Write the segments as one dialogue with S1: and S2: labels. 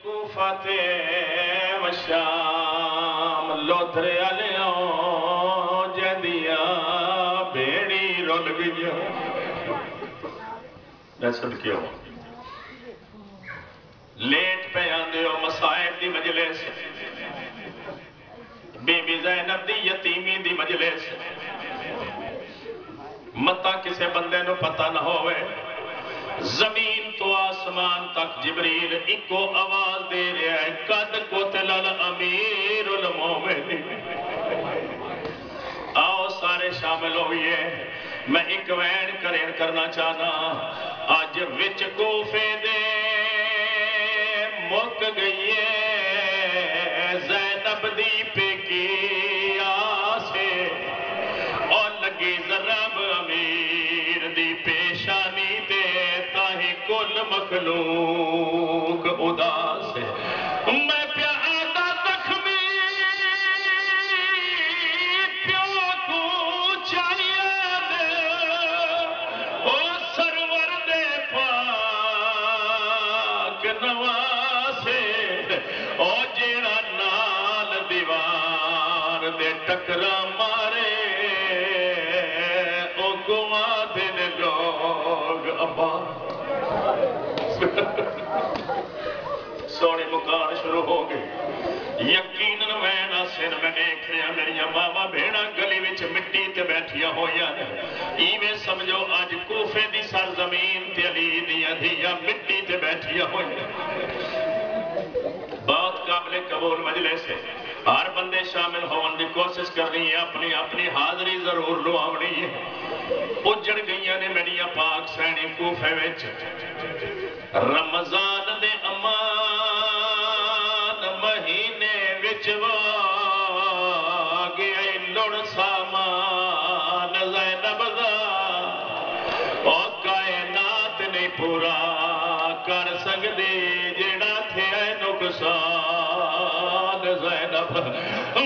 S1: کوفہ تے وشام لودھرے آلیوں جہدیاں بیڑی رول گئیوں میں صدقے ہوں لیٹ پہ آندے ہو مسائب دی مجلس بی بی زینب دی یتیمی دی مجلس متا کسے بندے نو پتہ نہ ہوئے زمین تو آسمان تک جبریل ایکو آواز دے رہا ہے قد قتل الامیر المومنین آؤ سارے شامل ہوئیے میں ایک وین کرنا چاہنا آج وچ کوفے دے مک گئی ہے زینب دی پیکی آسے اور لگی ضرب امیر دی پیشانی دے تاہی کل مخلوق اداس ہے میں پیادہ زخمی پیو کو چاہیے دے او سرور دے پاک نواسے او جیڑا نال دیوار دے ٹکرا مارے او گوا دن لوگ ابا سونے مکان شروع ہو گئی یقیناً میں نہ سن میں دیکھ رہا میری ماما بھیڑا گلی وچ مٹی تے بیٹھیا ہویا ایویں سمجھو آج کوفے دی سرزمین تے علی دیاں دیا مٹی تے بیٹھیا ہویا بہت قابل قبول مجلس ہے ہر بندے شامل ہون دی کوشش کرنی ہے اپنی حاضری ضرور لوانی ہے اجڑ گئیاں نے میڈیا پاک سینی کوفے وچ رمضان دے امان مہینے وچ گیا لڑ سامان زینب دا او کائنات نہیں پورا کر سکدی جڑا تھے نقصان زینب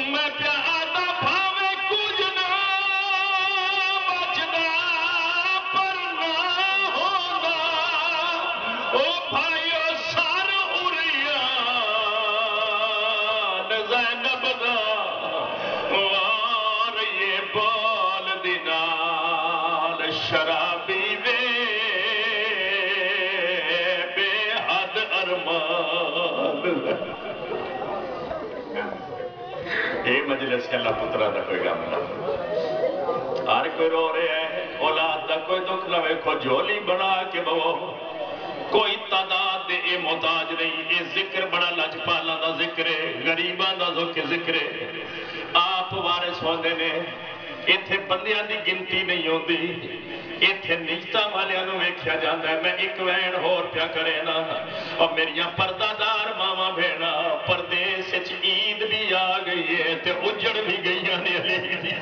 S1: میں پیادہ بھاوے کچھ نہ بچنا پر نہ ہونا او بھائیو سار اریان زینب دا اور یہ بال دینال شرابی وے بے حد ارمان اے مجلس اللہ پترہ دا کوئی غم نہ ہر کوئی رو رہے ہیں اولاد دا کوئی دکھ نہ ویکھو جھولی بنا کے بہو کوئی تعداد دے اے محتاج نہیں اے ذکر بڑا لجپالا دا ذکر ہے غریبان دا ذکر ہے آپ وارث ہوندے نے ایتھے بندیاں دی گنتی نہیں ہوندی ایتھے نجتہ والیاں نو ویکھیا جاندا ہے میں ایک وین ہور پیا کرے نا اور میریاں پردہ دار ماما بھیڑا پردیس وچ عید بھی آ گئی ہے تے اجڑ بھی گئیاں نے علی دی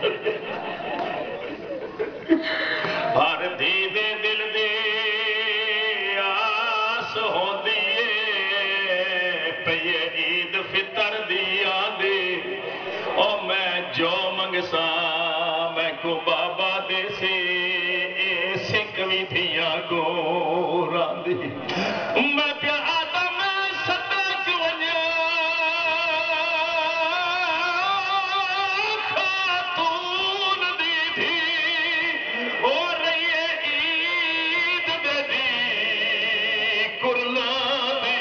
S1: ہر دی دے دل دے آس ہوندی ہے پئیے عید فطر دی آندے او میں جو منگسا میں کو بابا دے سے اے سکوی دھیاں کو راندی میں پیادہ میں صدق ونیا خاتون دی تھی او رہی عید دے دی کرلا دی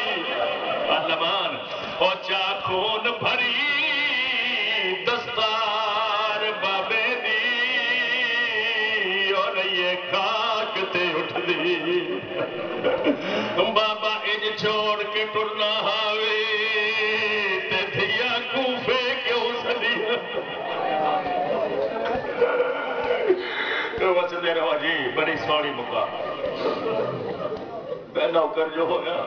S1: علمان او چاکون بھری دستار بابے دی اور یہ خاک تے اٹھ دی بابا اج چھوڑ کے ٹرنا ہاوے تے دھیا کوفے کیوں سدیا تو وسدے رہو جی بڑی سوڑی مکا میں نوکر جو ہویا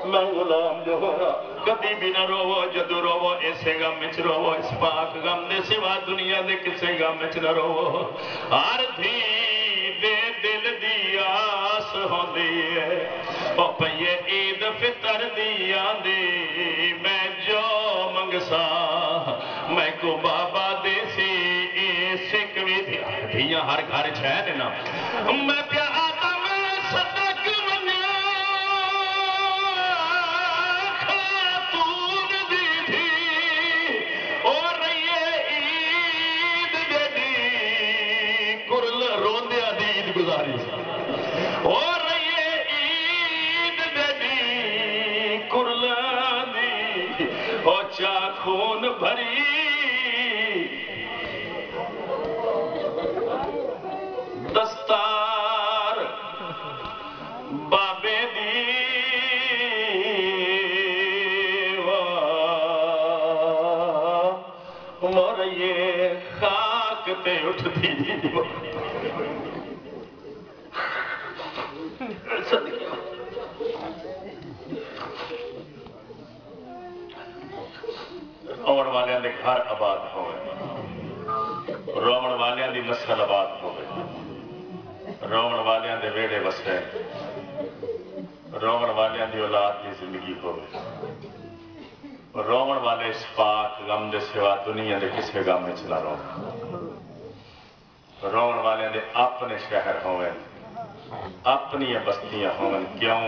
S1: میں غلام جو ہویا کبھی بھی نہ روو جدو روو ایسے غم وچ روو اس پاک غم دے سوا دنیا دے کسے غم وچ نہ روو ہر دھی دے دل دی آس ہوندی ہے او پئیے عید فطر دی آندی میں جو منگسا میں کو بابا دے سی اے سکوی دھیاں ہر گھر چھے نا میں پیادہ میں صدق ونیا خون بھری دستار بابے دی مور یہ خاک تے اٹھ دی رومن والے دے گھر آباد ہوئے رومن والے دی نسل آباد ہوئے رومن والے دے ویڑے وسے رومن والے دی اولاد کی زندگی ہوئے رومن والے اس پاک غم دے سوا دنیا دے کسے غم میں چلا رومن والے دے اپنے شہر ہوئے اپنی بستیاں ہوئے کیوں